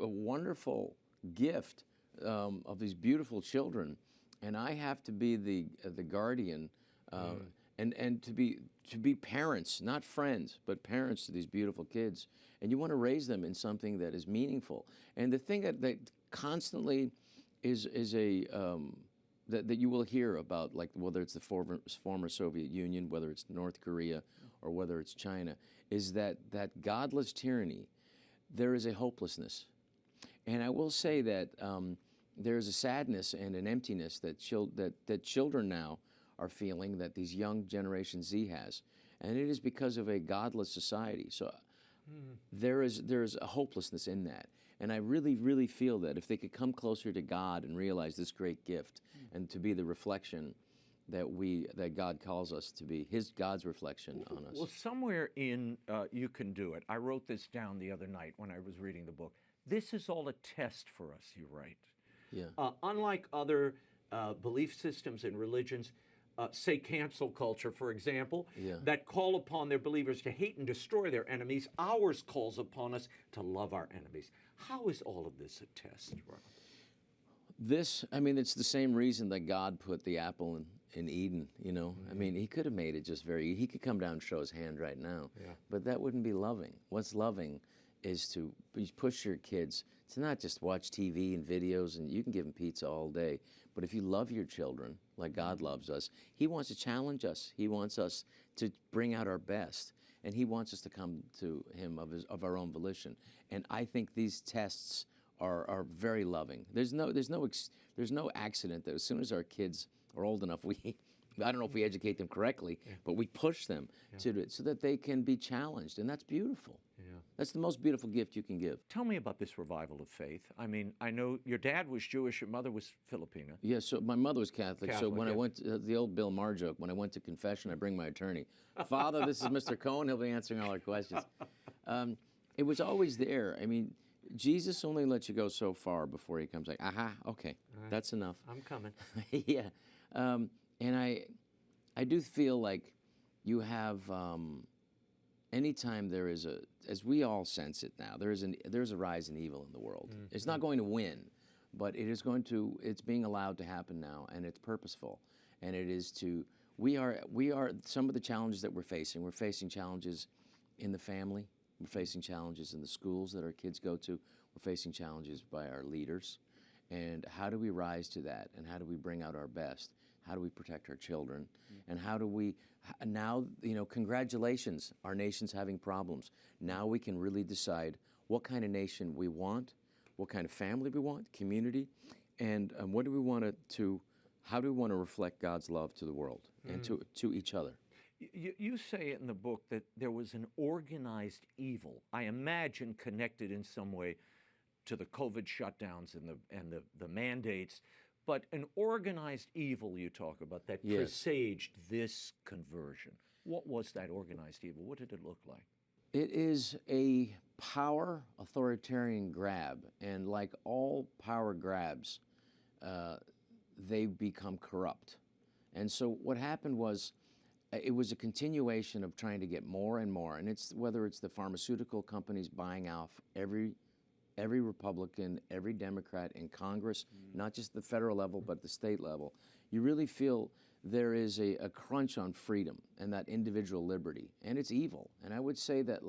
H: a wonderful gift of these beautiful children. And I have to be the guardian, and to be parents, not friends, but parents to these beautiful kids. And you want to raise them in something that is meaningful. And the thing that constantly is that you will hear about, like whether it's the former Soviet Union, whether it's North Korea, or whether it's China, is that godless tyranny. There is a hopelessness, and I will say that. There's a sadness and an emptiness that children now are feeling, that these young Generation Z has, and it is because of a godless society. So there is a hopelessness in that, and I really, really feel that if they could come closer to God and realize this great gift, and to be the reflection that God calls us to be, God's reflection on us.
A: Well, somewhere in You Can Do It, I wrote this down the other night when I was reading the book. This is all a test for us, you write.
H: Yeah.
A: Unlike other belief systems and religions, say cancel culture, for example, that call upon their believers to hate and destroy their enemies, ours calls upon us to love our enemies. How is all of this a test, Rob?
H: It's the same reason that God put the apple in Eden, I mean, he could have made it he could come down and show his hand right now, but that wouldn't be loving. What's loving is to push your kids to not just watch TV and videos, and you can give them pizza all day, but if you love your children like God loves us, he wants to challenge us. He wants us to bring out our best, and he wants us to come to him of our own volition. And I think these tests are very loving. There's no accident that as soon as our kids are old enough, I don't know if we educate them correctly, but we push them to do it so that they can be challenged, and that's beautiful. That's the most beautiful gift you can give.
A: Tell me about this revival of faith. I mean, I know your dad was Jewish, your mother was Filipina.
H: Yeah, so my mother was Catholic, so when I went to the old Bill Maher joke, when I went to confession, I bring my attorney. Father, this is Mr. Cohen, he'll be answering all our questions. It was always there. I mean, Jesus only lets you go so far before he comes like, aha, okay, that's enough.
A: I'm coming.
H: Yeah. And I do feel like you have, anytime there is as we all sense it now, there's a rise in evil in the world. Mm-hmm. It's not going to win, but it's being allowed to happen now, and it's purposeful. And it is we are some of the challenges that we're facing. We're facing challenges in the family, We're facing challenges in the schools that our kids go to. We're facing challenges by our leaders. And how do we rise to that? And how do we bring out our best? How do we protect our children? And how do we, now, congratulations, our nation's having problems. Now we can really decide what kind of nation we want, what kind of family we want, community, and what do we want how do we want to reflect God's love to the world and to each other?
A: You say in the book that there was an organized evil, I imagine connected in some way to the COVID shutdowns and the mandates, but an organized evil you talk about that presaged this conversion. What was that organized evil? What did it look like?
H: It is a power authoritarian grab, and like all power grabs, they become corrupt. And so what happened was, it was a continuation of trying to get more and more, and it's whether it's the pharmaceutical companies buying off every Republican, every Democrat in Congress, not just the federal level, but the state level. You really feel there is a crunch on freedom and that individual liberty, and it's evil. And I would say that,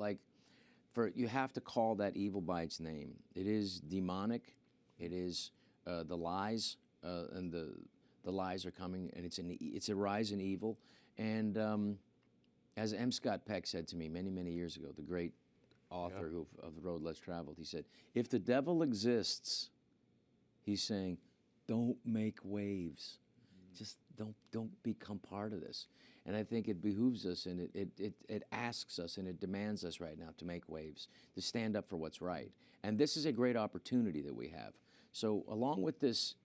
H: you have to call that evil by its name. It is demonic. It is the lies, and the lies are coming, and it's a rise in evil. And as M. Scott Peck said to me many, many years ago, the great author of The Road Less Traveled, he said, if the devil exists, he's saying, don't make waves. Just don't become part of this. And I think it behooves us, and it asks us, and it demands us right now to make waves, to stand up for what's right. And this is a great opportunity that we have. So along with this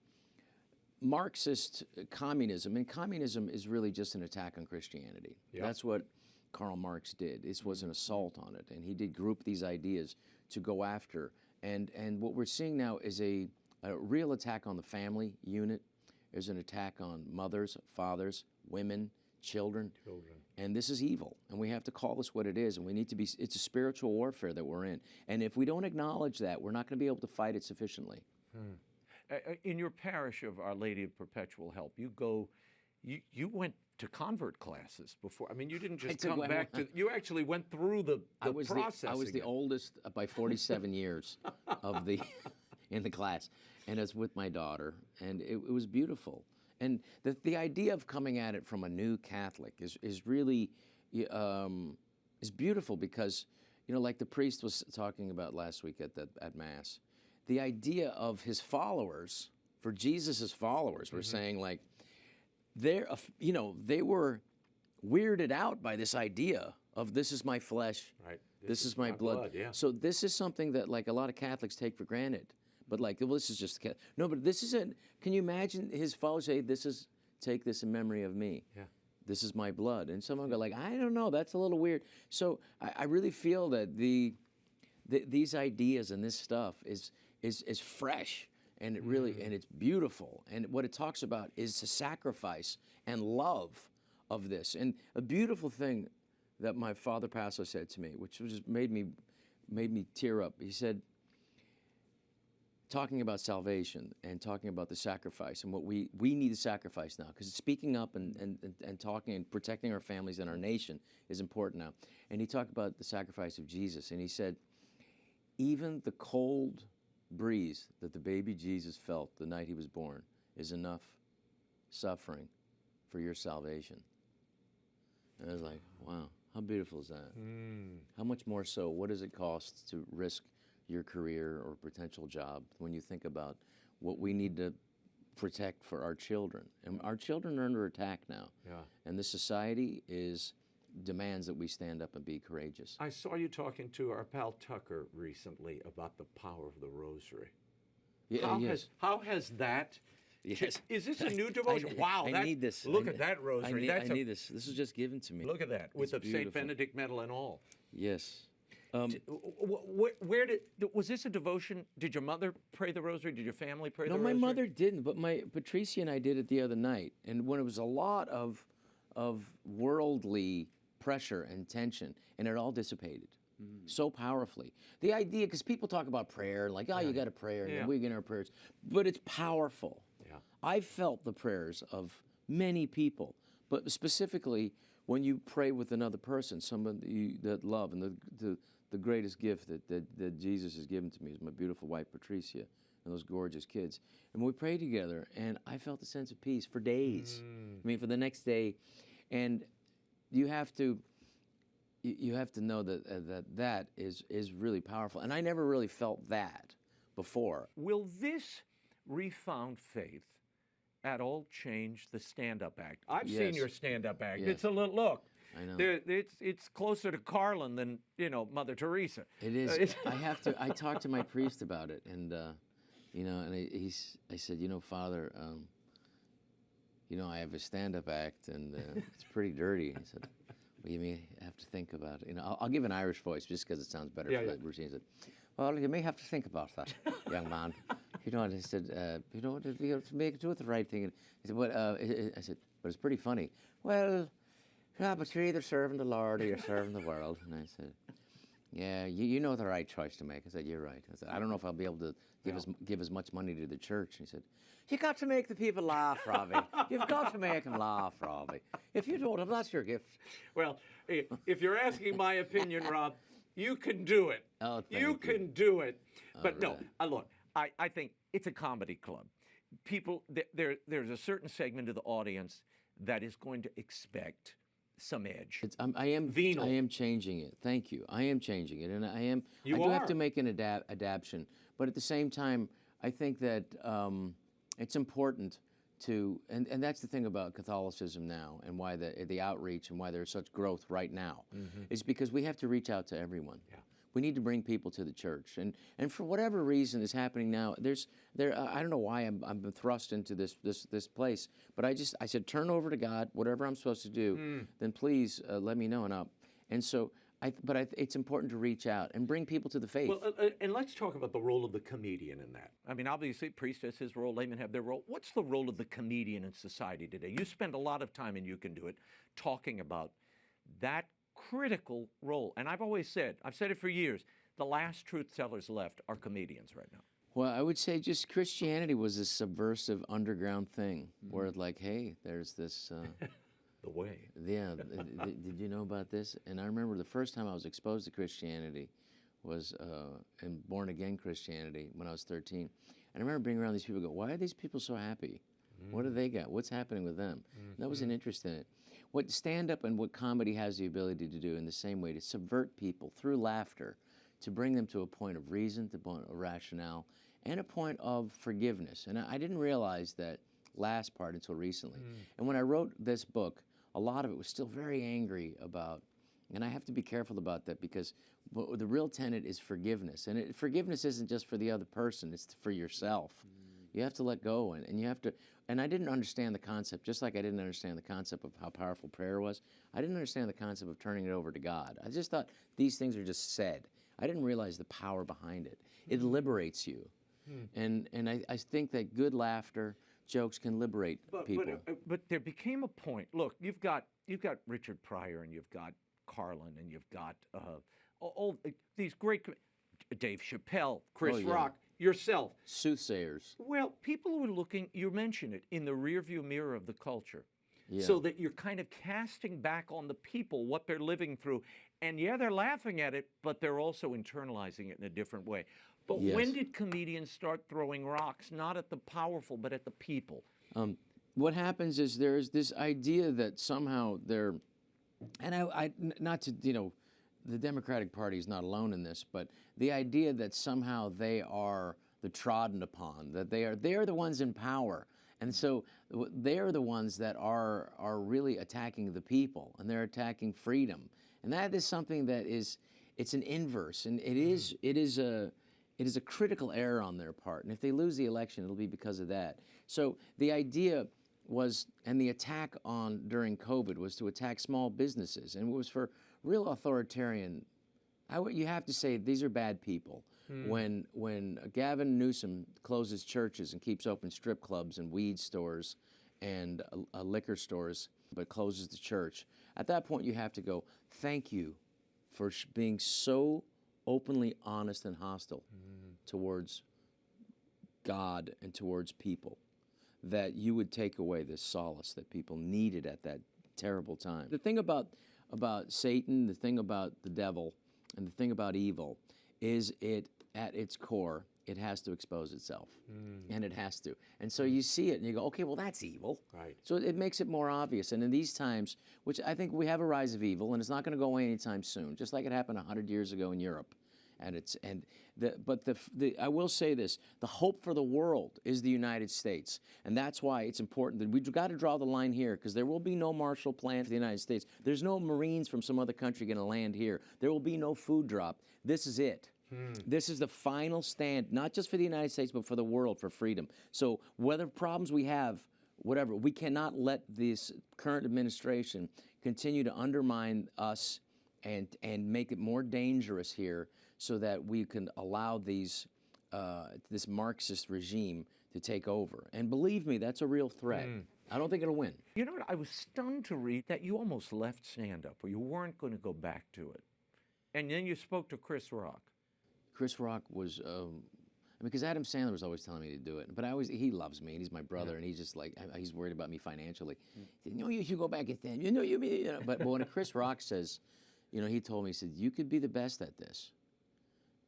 H: Marxist communism, and communism is really just an attack on Christianity. That's what Karl Marx did. This was an assault on it, and he did group these ideas to go after. And what we're seeing now is a real attack on the family unit. There's an attack on mothers, fathers, women, children. And this is evil, and we have to call this what it is, and we need to be, it's a spiritual warfare that we're in. And if we don't acknowledge that, we're not going to be able to fight it sufficiently.
A: In your parish of Our Lady of Perpetual Help, you went to convert classes before. I mean, you didn't just come back to, you actually went through the process.
H: I was the oldest by 47 years in the class, and it's with my daughter, and it was beautiful. And the idea of coming at it from a new Catholic is really is beautiful, because, like the priest was talking about last week at Mass, the idea of his followers, for Jesus's followers, were saying, they were weirded out by this idea of, this is my flesh,
A: right.
H: This is my blood.
A: Yeah.
H: So this is something that a lot of Catholics take for granted. But well, this is just no. But this isn't. Can you imagine his followers say, take this in memory of me. Yeah. This is my blood. And someone go I don't know. That's a little weird. So I really feel that these ideas and this stuff is fresh, and it really and it's beautiful. And what it talks about is the sacrifice and love of this. And a beautiful thing that my father pastor said to me, which just made me tear up. He said, talking about salvation and talking about the sacrifice and what we need to sacrifice now, because speaking up and talking and protecting our families and our nation is important now. And he talked about the sacrifice of Jesus, and he said, even the cold breeze that the baby Jesus felt the night he was born is enough suffering for your salvation. And I was like, wow, how beautiful is that? How much more so, what does it cost to risk your career or potential job when you think about what we need to protect for our children? And our children are under attack now. Yeah. And this society demands that we stand up and be courageous.
A: I saw you talking to our pal Tucker recently about the power of the rosary. Yeah, how has that...
H: Yes.
A: Is this a new devotion? Wow.
H: I need this.
A: Look at that rosary.
H: I need this. This was just given to me.
A: Look at that, with the St. Benedict medal and all.
H: Yes.
A: Where was this a devotion? Did your mother pray the rosary? Did your family pray the rosary?
H: No, my mother didn't, but Patricia and I did it the other night. And when it was a lot of worldly pressure and tension, and it all dissipated so powerfully. The idea, because people talk about prayer, you got to pray, and we get our prayers, but it's powerful. Yeah. I felt the prayers of many people, but specifically when you pray with another person, someone that love, and the greatest gift that Jesus has given to me is my beautiful wife, Patricia, and those gorgeous kids. And we prayed together, and I felt a sense of peace for days. I mean, for the next day. And you have to know that is really powerful. And I never really felt that before.
A: Will this refound faith at all change the stand-up act? I've seen
H: Yes.
A: your stand-up act.
H: Yes.
A: It's a little, look,
H: I know.
A: it's closer to Carlin than, Mother Teresa.
H: It is. I talked to my priest about it, and I said, Father, I have a stand-up act, and it's pretty dirty. He said, well, you may have to think about it. I'll give an Irish voice just because it sounds better for that routine. He said, well, you may have to think about that, young man. And I said, you have to do it the right thing. And he said, I said, but it's pretty funny. Well, yeah, but you're either serving the Lord or you're serving the world. And I said, yeah, you know the right choice to make. I said, you're right. I said, I don't know if I'll be able to give as much money to the church. He said, you got to make the people laugh, Robbie. You've got to make them laugh, Robbie. If you don't, that's your gift.
A: Well, if you're asking my opinion, Rob, you can do it.
H: Oh, thank
A: you can do it. But
H: All
A: no, look, I think it's a comedy club. People, there's a certain segment of the audience that is going to expect some edge.
H: I am
A: Venal.
H: I am changing it. Thank you. I am changing it, and I do have to make an adaptation. But at the same time, I think that it's important to, and that's the thing about Catholicism now, and why the outreach and why there's such growth right now, is because we have to reach out to everyone. Yeah. We need to bring people to the church, and for whatever reason is happening now. I don't know why I'm thrust into this place, but I said, turn over to God, whatever I'm supposed to do, then please let me know. And so it's important to reach out and bring people to the faith.
A: Well, and let's talk about the role of the comedian in that. I mean, obviously, priest has his role, laymen have their role. What's the role of the comedian in society today? You spend a lot of time, and you can do it, talking about that critical role. And I've said it for years, the last truth tellers left are comedians right now.
H: Well, I would say just Christianity was a subversive underground thing where it's like, hey, there's this...
A: the way.
H: Yeah, did you know about this? And I remember the first time I was exposed to Christianity was in born-again Christianity when I was 13. And I remember being around these people go, why are these people so happy? What do they got? What's happening with them? And that was an interest in it. What stand-up and what comedy has the ability to do in the same way, to subvert people through laughter, to bring them to a point of reason, to a point of rationale, and a point of forgiveness. And I didn't realize that last part until recently. And when I wrote this book, a lot of it was still very angry about, and I have to be careful about that because the real tenet is forgiveness. And forgiveness isn't just for the other person, it's for yourself. You have to let go, and you have to, and I didn't understand the concept, just like I didn't understand the concept of how powerful prayer was. I didn't understand the concept of turning it over to God. I just thought these things are just said. I didn't realize the power behind it. It liberates you. And I think that good laughter, jokes can liberate people.
A: But there became a point. Look, you've got Richard Pryor, and you've got Carlin, and you've got all these great, Dave Chappelle, Chris Rock, yourself.
H: Soothsayers.
A: Well, people who are looking, you mentioned it, in the rearview mirror of the culture.
H: Yeah.
A: So that you're kind of casting back on the people what they're living through. And yeah, they're laughing at it, but they're also internalizing it in a different way. But when did comedians start throwing rocks, not at the powerful, but at the people?
H: What happens is there's this idea that somehow they're, and I not to, the Democratic Party is not alone in this, but the idea that somehow they are the trodden upon, that they are the ones in power. And so they're the ones that are really attacking the people, and they're attacking freedom. And that is something that it's an inverse, and it is a critical error on their part. And if they lose the election, it'll be because of that. So the idea was, and the attack during COVID was to attack small businesses, and it was for real authoritarian. You have to say these are bad people. When Gavin Newsom closes churches and keeps open strip clubs and weed stores and liquor stores, but closes the church, at that point you have to go, thank you for being so openly honest and hostile towards God and towards people, that you would take away this solace that people needed at that terrible time. The thing about Satan, the thing about the devil, and the thing about evil is it, at its core, it has to expose itself, and it has to. And so you see it, and you go, okay, well, that's evil.
A: Right.
H: So it makes it more obvious. And in these times, which I think we have a rise of evil, and it's not going to go away anytime soon, just like it happened 100 years ago in Europe. But I will say this: the hope for the world is the United States, and that's why it's important that we've got to draw the line here, because there will be no Marshall Plan for the United States. There's no Marines from some other country going to land here. There will be no food drop. This is it. This is the final stand, not just for the United States, but for the world, for freedom. So whether problems we have, whatever, we cannot let this current administration continue to undermine us and make it more dangerous here, so that we can allow this Marxist regime to take over. And believe me, that's a real threat. I don't think it'll win.
A: You know what? I was stunned to read that you almost left stand-up, or you weren't going to go back to it. And then you spoke to Chris Rock.
H: Chris Rock was, because Adam Sandler was always telling me to do it. But he loves me, and he's my brother, and he's just like, he's worried about me financially. He said, you should go back at that. But when Chris Rock says, he told me, he said, you could be the best at this.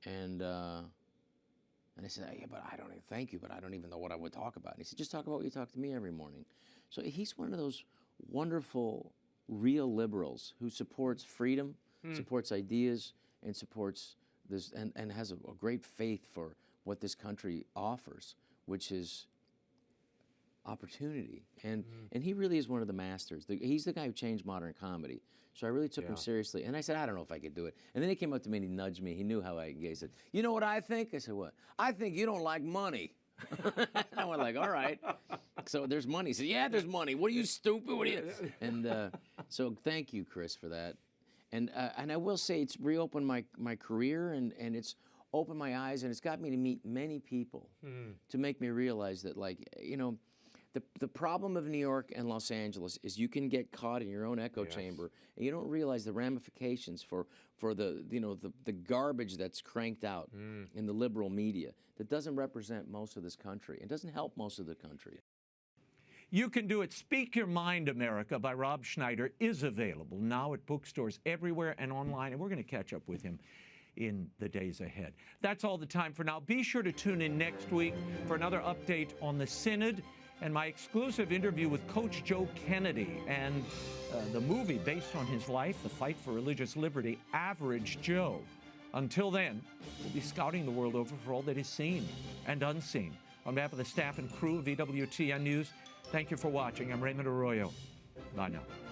H: And I said, yeah, but I don't even, thank you, but I don't even know what I would talk about. And he said, just talk about what you talk to me every morning. So he's one of those wonderful, real liberals who supports freedom, supports ideas, and supports this, and has a great faith for what this country offers, which is opportunity. And he really is one of the masters. He's the guy who changed modern comedy. So I really took him seriously. And I said, I don't know if I could do it. And then he came up to me and he nudged me. He knew how I engaged. He said, you know what I think? I said, what? I think you don't like money. And I went like, all right. So there's money. He said, yeah, there's money. What are you, stupid? What are you? And so thank you, Chris, for that. And I will say it's reopened my career, and it's opened my eyes, and it's got me to meet many people to make me realize that, the problem of New York and Los Angeles is you can get caught in your own echo chamber, and you don't realize the ramifications for the garbage that's cranked out in the liberal media that doesn't represent most of this country. It doesn't help most of the country.
A: You can do it. Speak Your Mind, America by Rob Schneider is available now at bookstores everywhere and online, and we're going to catch up with him in the days ahead. That's all the time for now. Be sure to tune in next week for another update on the Synod and my exclusive interview with Coach Joe Kennedy and the movie based on his life, The Fight for Religious Liberty, Average Joe. Until then, we'll be scouting the world over for all that is seen and unseen. On behalf of the staff and crew of EWTN News, thank you for watching. I'm Raymond Arroyo. Bye now.